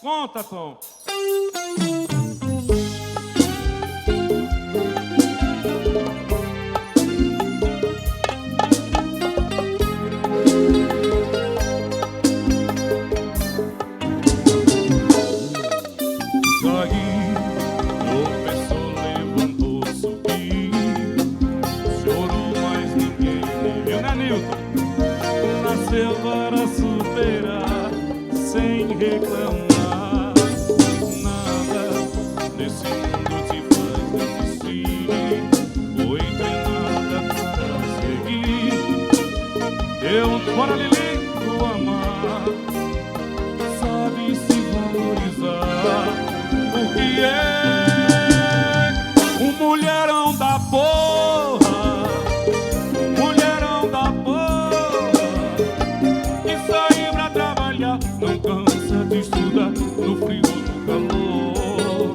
Conta, Tom. Nasceu para superar, sem reclamar. Nada nesse mundo te faz desistir. Foi treinada para seguir. Eu, fora lindo amar, sabe se valorizar. O que é um mulherão da porra? Não cansa de estudar no frio ou no calor.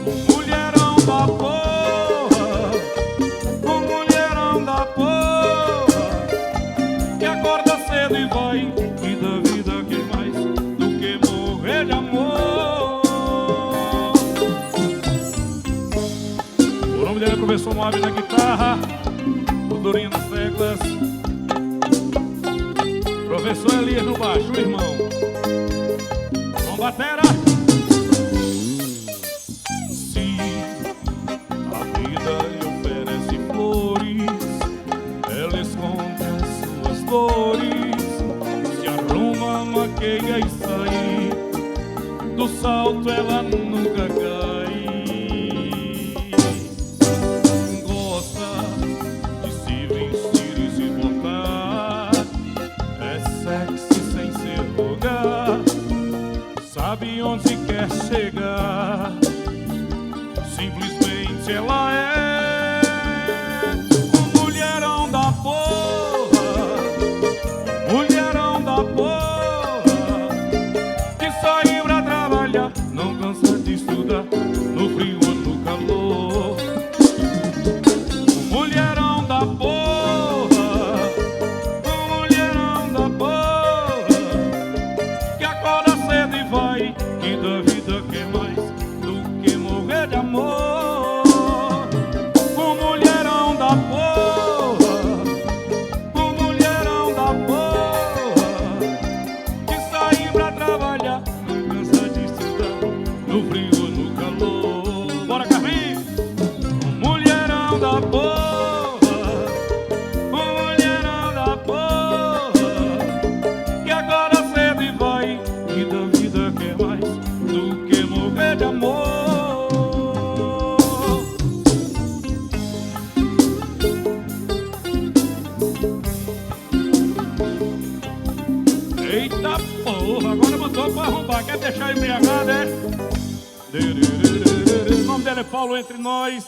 O mulherão da porra, o mulherão da porra, que acorda cedo e vai, e da vida quer mais do que morrer de amor. O nome dele é professor Moab na guitarra, o Durinho nas teclas, professor Elias no baixo, o irmão. Com batera. Se a vida lhe oferece flores, ela esconde as suas dores. Se arruma, maqueia e sai, do salto ela nunca cai. Gosta de se vestir e se botar, sexy sem se rogar, sabe onde quer chegar. Simplesmente ela é um mulherão da porra, mulherão da porra, que saiu pra trabalhar, não cansa de estudar no frio ou no calor. Mulherão da porra, que da vida quer mais do que morrer de amor. O mulherão da porra, o mulherão da porra, que sai pra trabalhar, não cansa de estudar no frio ou no calor. Bora, Carlinhos! O mulherão da porra, o mulherão da porra, que acorda cedo e vai, e da vida quer mais do que morrer de amor. Eita porra, agora botou pra arrombar. Quer deixar embriagado, é? O nome dele é Paulo Entre Nós.